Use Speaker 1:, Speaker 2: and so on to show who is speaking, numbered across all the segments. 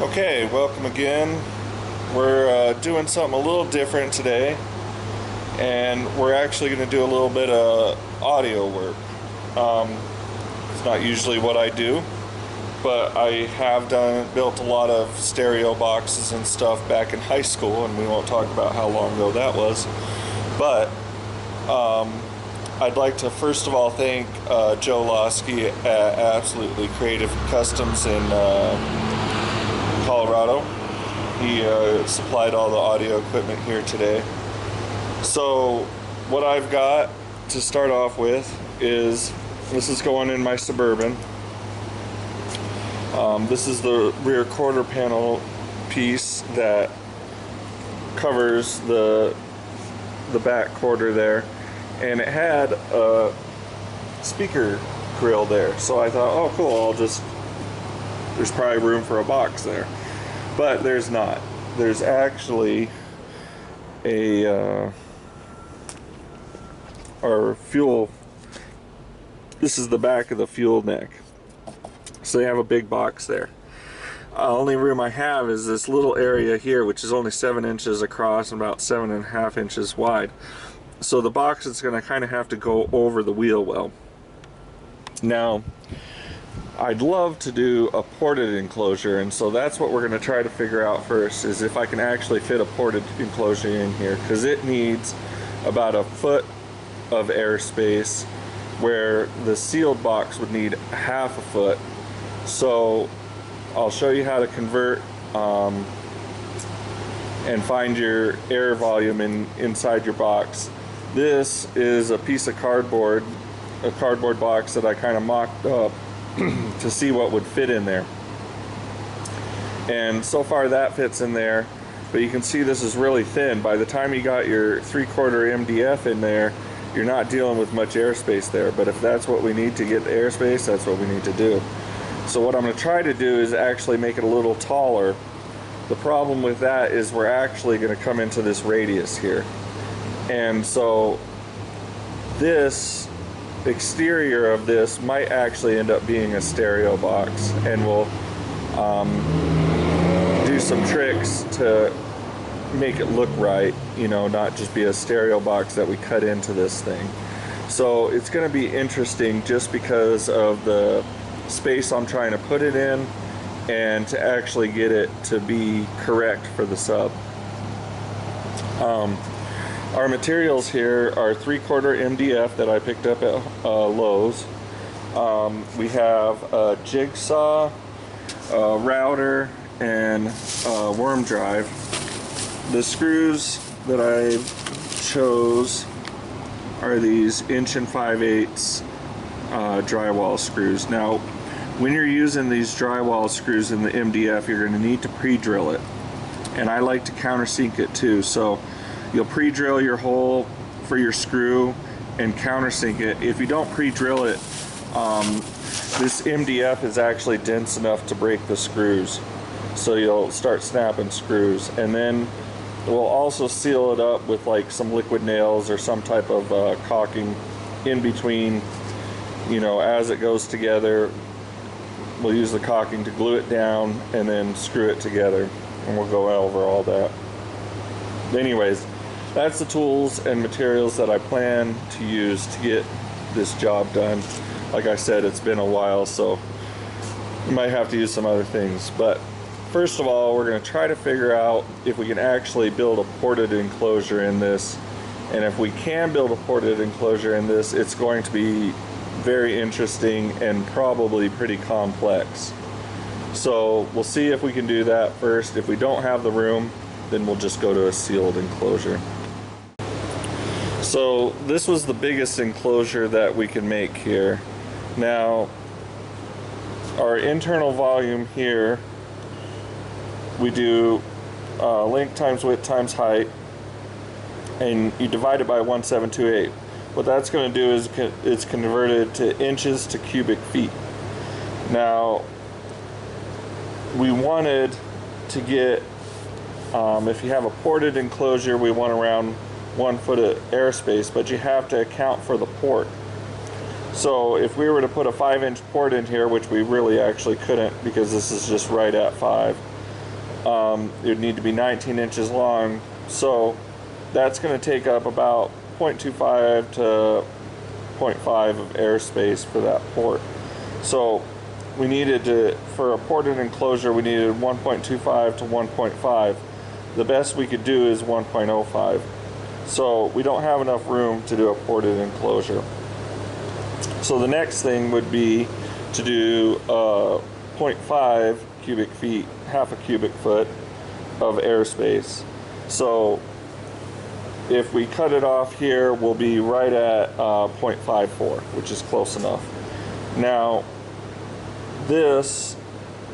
Speaker 1: Okay, welcome again. We're doing something a little different today, and we're actually going to do a little bit of audio work. It's not usually what I do, but I have built a lot of stereo boxes and stuff back in high school, and we won't talk about how long ago that was. But I'd like to first of all thank Joe Losky at Absolutely Creative Customs in Colorado. He supplied all the audio equipment here today. So what I've got to start off with is, this is going in my Suburban. This is the rear quarter panel piece that covers the back quarter there, and it had a speaker grill there, so I thought, oh cool, there's probably room for a box there, but there's not. There's actually our fuel, this is the back of the fuel neck, so they have a big box there. Only room I have is this little area here, which is only 7 inches across and about 7.5 inches wide. So the box is going to kind of have to go over the wheel well. Now, I'd love to do a ported enclosure, and so that's what we're going to try to figure out first, is if I can actually fit a ported enclosure in here, because it needs about 1 foot of airspace where the sealed box would need 1/2 foot. So I'll show you how to convert and find your air volume inside your box. This is a piece of cardboard, a cardboard box that I kind of mocked up to see what would fit in there. And so far that fits in there, but you can see this is really thin. By the time you got your 3/4 MDF in there, you're not dealing with much airspace there, but if that's what we need to get the airspace, that's what we need to do. So what I'm going to try to do is actually make it a little taller. The problem with that is we're actually going to come into this radius here. And so this exterior of this might actually end up being a stereo box, and we'll do some tricks to make it look right, you know, not just be a stereo box that we cut into this thing. So it's going to be interesting just because of the space I'm trying to put it in, and to actually get it to be correct for the sub. Our materials here are 3/4 MDF that I picked up at Lowe's. We have a jigsaw, a router, and a worm drive. The screws that I chose are these 1 5/8" drywall screws. Now, when you're using these drywall screws in the MDF, you're going to need to pre-drill it, and I like to countersink it too. So you'll pre-drill your hole for your screw and countersink it. If you don't pre-drill it, this MDF is actually dense enough to break the screws, so you'll start snapping screws. And then we'll also seal it up with like some liquid nails or some type of caulking in between, you know, as it goes together. We'll use the caulking to glue it down and then screw it together, and we'll go over all that. Anyways, that's the tools and materials that I plan to use to get this job done. Like I said, it's been a while, so we might have to use some other things. But first of all, we're going to try to figure out if we can actually build a ported enclosure in this. And if we can build a ported enclosure in this, it's going to be very interesting and probably pretty complex. So we'll see if we can do that first. If we don't have the room, then we'll just go to a sealed enclosure. So this was the biggest enclosure that we can make here. Now, our internal volume here, we do length times width times height, and you divide it by 1.728. What that's going to do is it's converted to inches to cubic feet. Now, we wanted to get, if you have a ported enclosure, we want around 1 foot of airspace, but you have to account for the port. So if we were to put a 5-inch port in here, which we really actually couldn't because this is just right at 5, It would need to be 19 inches long. So that's going to take up about 0.25 to 0.5 of airspace for that port. So we needed to, for a ported enclosure, we needed 1.25 to 1.5. The best we could do is 1.05. So we don't have enough room to do a ported enclosure. So the next thing would be to do 0.5 cubic feet, half a cubic foot of airspace. So if we cut it off here, we'll be right at 0.54, which is close enough. Now,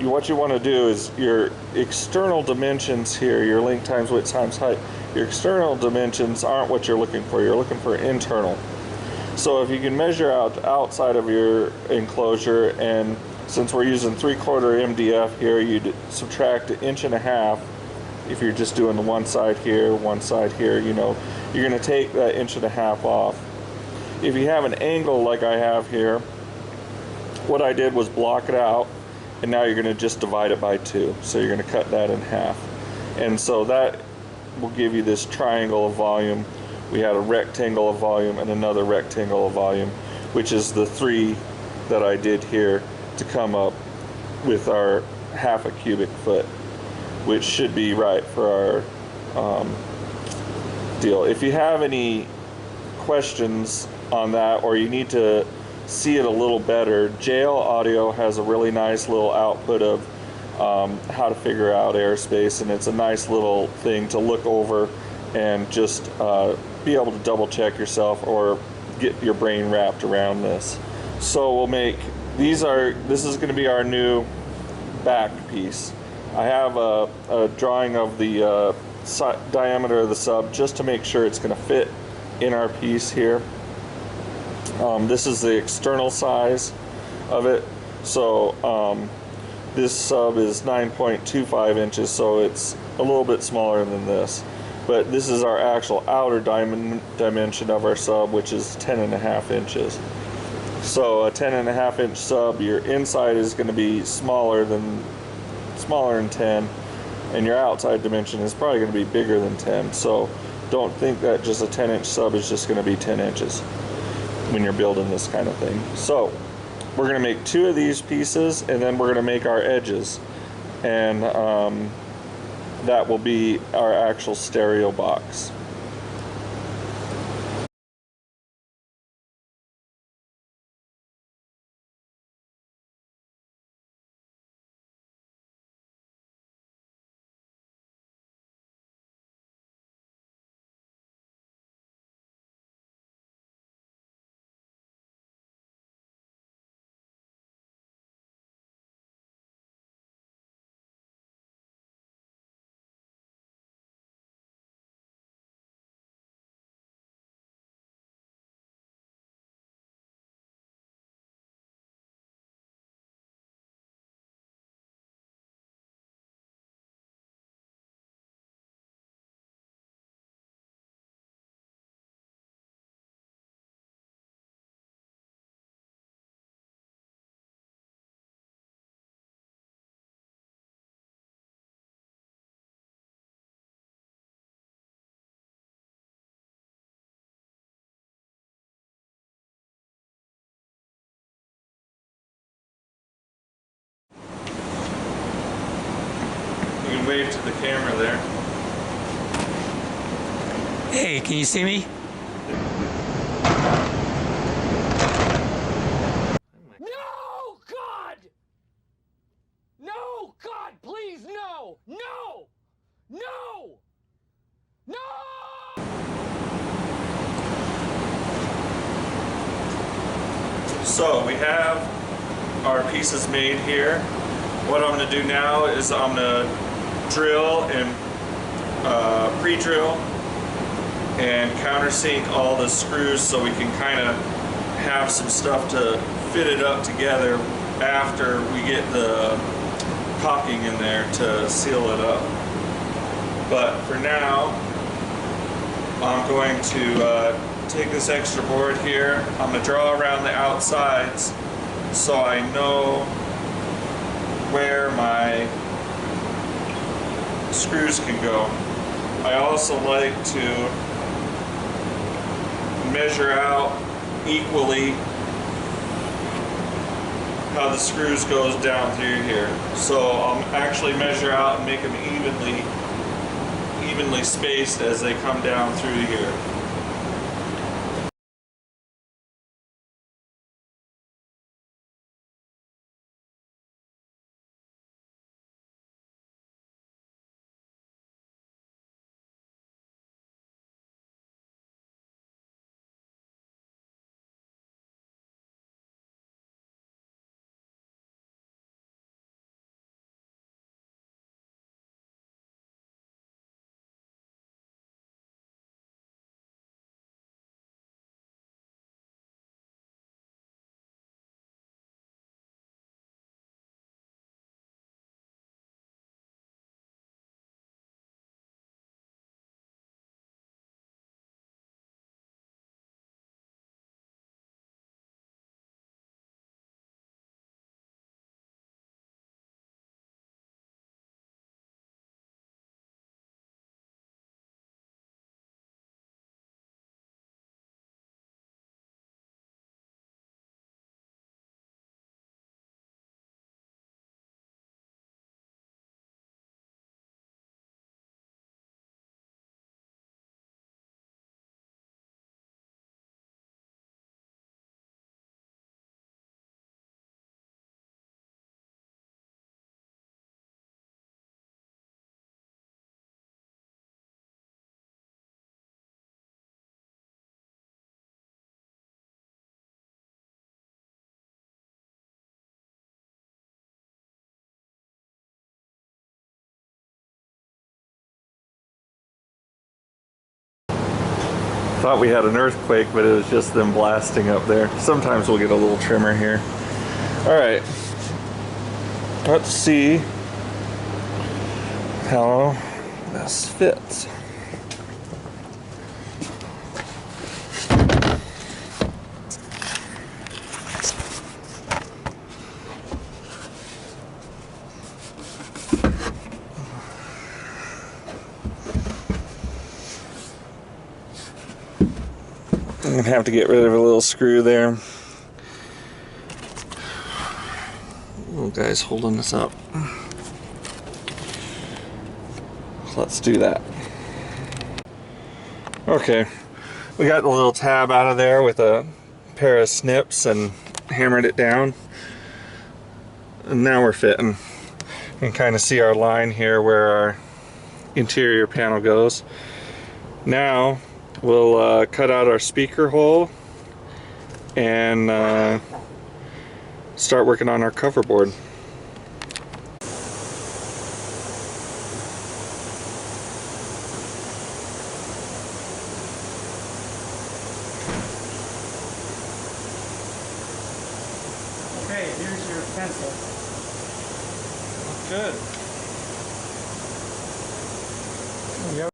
Speaker 1: what you want to do is your external dimensions here, your length times width times height, your external dimensions aren't what you're looking for. You're looking for internal. So if you can measure out the outside of your enclosure, and since we're using 3/4 MDF here, you'd subtract 1.5 inches. If you're just doing the one side here, you know, you're going to take that 1.5 inches off. If you have an angle like I have here, what I did was block it out, and now you're going to just divide it by 2. So you're going to cut that in half. And so that will give you this triangle of volume. We had a rectangle of volume and another rectangle of volume, which is the 3 that I did here to come up with our half a cubic foot, which should be right for our deal. If you have any questions on that, or you need to see it a little better, JL Audio has a really nice little output of how to figure out airspace, and it's a nice little thing to look over and just be able to double check yourself or get your brain wrapped around this. So we'll make this is going to be our new back piece. I have a drawing of the diameter of the sub just to make sure it's going to fit in our piece here. This is the external size of it. So this sub is 9.25 inches, so it's a little bit smaller than this. But this is our actual outer dimension of our sub, which is 10.5 inches. So a 10.5 inch sub, your inside is going to be smaller than 10, and your outside dimension is probably going to be bigger than 10. So don't think that just a 10-inch sub is just going to be 10 inches when you're building this kind of thing. So we're going to make 2 of these pieces, and then we're going to make our edges, and that will be our actual stereo box. You can wave to the camera there.
Speaker 2: Hey, can you see me?
Speaker 3: No, God! No, God, please, no! No! No! No!
Speaker 1: So we have our pieces made here. What I'm going to do now is I'm going to drill and pre-drill and countersink all the screws so we can kind of have some stuff to fit it up together after we get the caulking in there to seal it up. But for now, I'm going to take this extra board here. I'm going to draw around the outsides so I know where my screws can go. I also like to measure out equally how the screws goes down through here. So I'll actually measure out and make them evenly spaced as they come down through here. Thought we had an earthquake, but it was just them blasting up there. Sometimes we'll get a little tremor here. All right, let's see how this fits. I'm gonna have to get rid of a little screw there. Little guy's holding us up. Let's do that. Okay, we got the little tab out of there with a pair of snips and hammered it down. And now we're fitting. You can kind of see our line here where our interior panel goes. Now we'll cut out our speaker hole and start working on our cover board.
Speaker 2: Okay, here's your pencil.
Speaker 1: Good.
Speaker 2: Yep.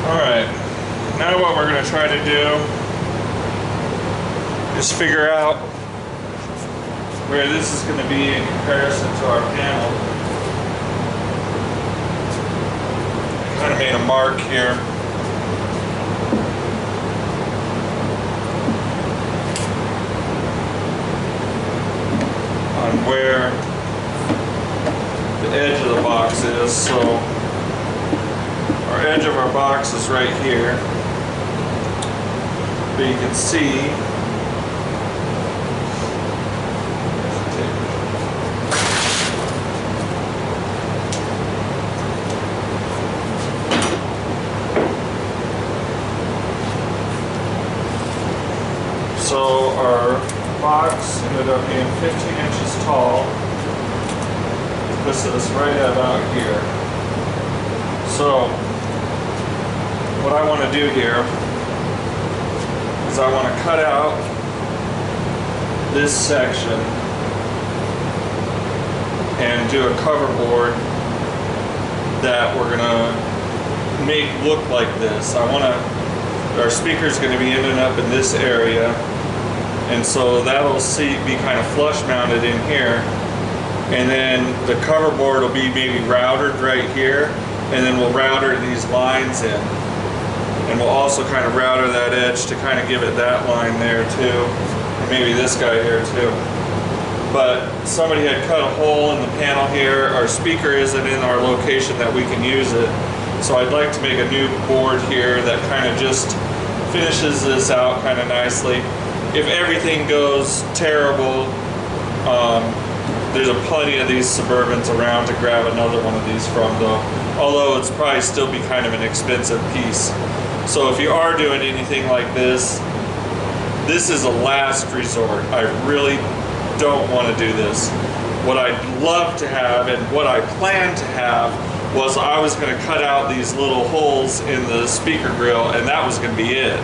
Speaker 1: Alright, now what we're going to try to do is figure out where this is going to be in comparison to our panel. Kind of made a mark here. on where the edge of the box is. So our edge of our box is right here. But you can see so our box ended up being 15 inches tall. Puts us right about here. So what I want to do here is I want to cut out this section and do a cover board that we're going to make look like this. Our speaker's going to be ending up in this area, and so that'll be kind of flush mounted in here, and then the cover board will be maybe routered right here, and then we'll router these lines in, and we'll also kind of router that edge to kind of give it that line there too, and maybe this guy here too. But somebody had cut a hole in the panel here. Our speaker isn't in our location that we can use it, so I'd like to make a new board here that kind of just finishes this out kind of nicely. If everything goes terrible, there's plenty of these Suburbans around to grab another one of these from though, although it's probably still be kind of an expensive piece. So if you are doing anything like this is a last resort. I really don't want to do this. What I'd love to have and what I plan to have was I was going to cut out these little holes in the speaker grill, and that was going to be it.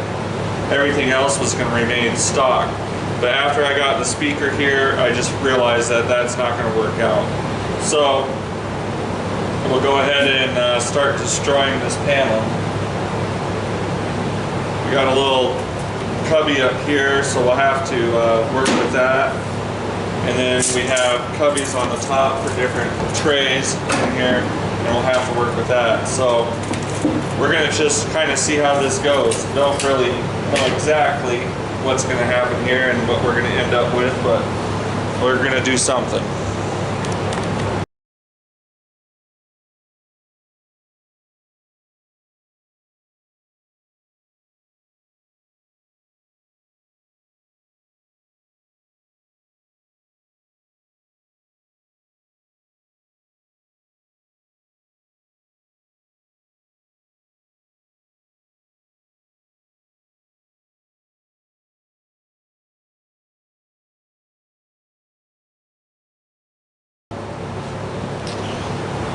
Speaker 1: Everything else was going to remain stock. But after I got the speaker here, I just realized that that's not going to work out. So we'll go ahead and start destroying this panel. We got a little cubby up here, so we'll have to work with that. And then we have cubbies on the top for different trays in here, and we'll have to work with that. So we're going to just kind of see how this goes. Don't really know exactly what's going to happen here and what we're going to end up with, but we're going to do something.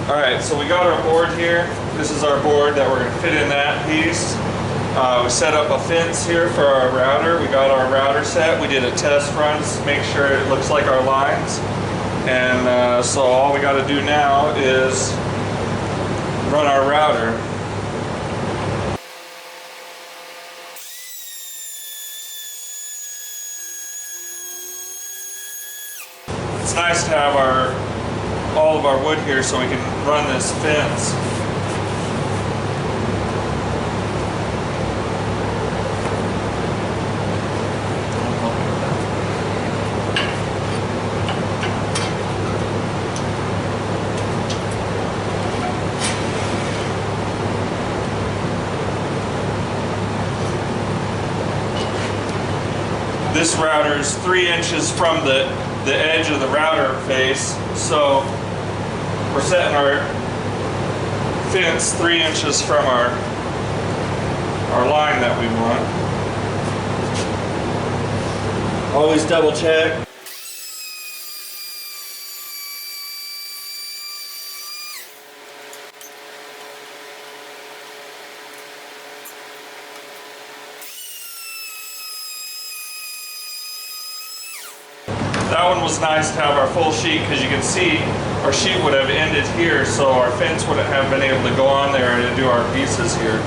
Speaker 1: Alright, so we got our board here. This is our board that we're going to fit in that piece. We set up a fence here for our router. We got our router set. We did a test run to make sure it looks like our lines. And so all we got to do now is run our router. It's nice to have all of our wood here so we can run this fence. This router is 3 inches from the edge of the router face, so we're setting our fence 3 inches from our line that we want. Always double check. That one was nice to have our full sheet, because you can see our sheet would have ended here, so our fence wouldn't have been able to go on there and do our pieces here.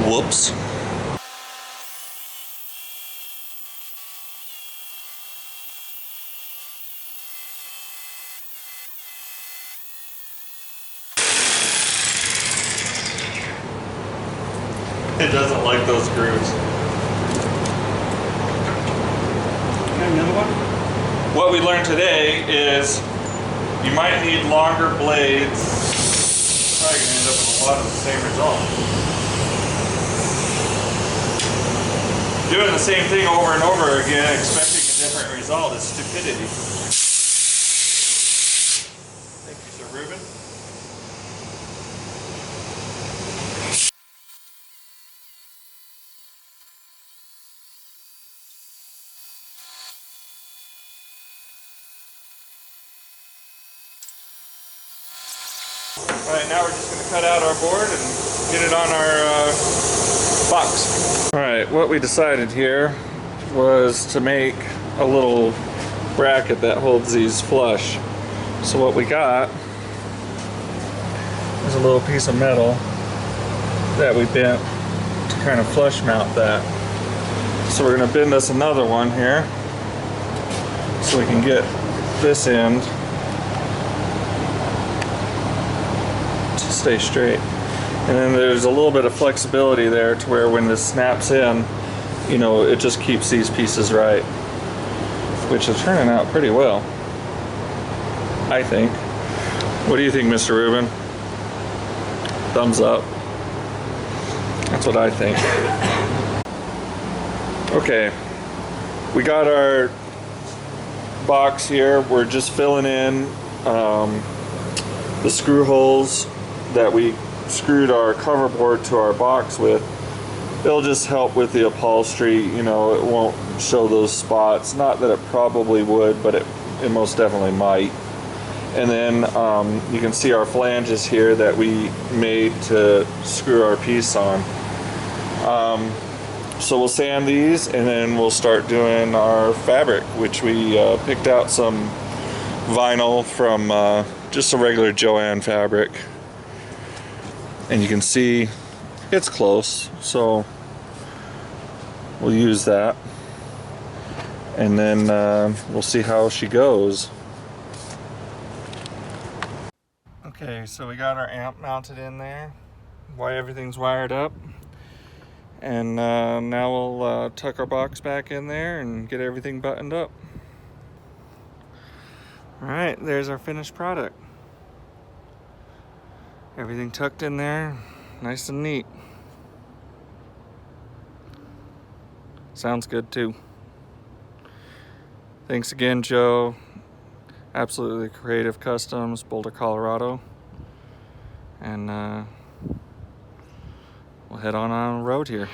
Speaker 1: Whoops. It doesn't like those grooves.
Speaker 2: And another one?
Speaker 1: What we learned today is you might need longer blades. Probably gonna end up with a lot of the same result. Doing the same thing over and over again, expecting a different result is stupidity. Thank you, Sir Ruben. Alright, now we're just going to cut out our board and get it on our box. Alright, what we decided here was to make a little bracket that holds these flush. So what we got is a little piece of metal that we bent to kind of flush mount that. So we're going to bend us another one here so we can get this end to stay straight. And then there's a little bit of flexibility there to where when this snaps in, you know, it just keeps these pieces right, which is turning out pretty well, I think. What do you think, Mr. Rubin? Thumbs up. That's what I think. Okay, we got our box here. We're just filling in the screw holes that we screwed our cover board to our box with. It'll just help with the upholstery, you know, it won't show those spots. Not that it probably would, but it most definitely might. And then you can see our flanges here that we made to screw our piece on. So we'll sand these and then we'll start doing our fabric, which we picked out some vinyl from just a regular Joann fabric. And you can see it's close, so we'll use that. And then we'll see how she goes. Okay, so we got our amp mounted in there, why everything's wired up. And now we'll tuck our box back in there and get everything buttoned up. Alright, there's our finished product. Everything tucked in there, nice and neat. Sounds good too. Thanks again, Joe. Absolutely Creative Customs, Boulder, Colorado. And we'll head on the road here.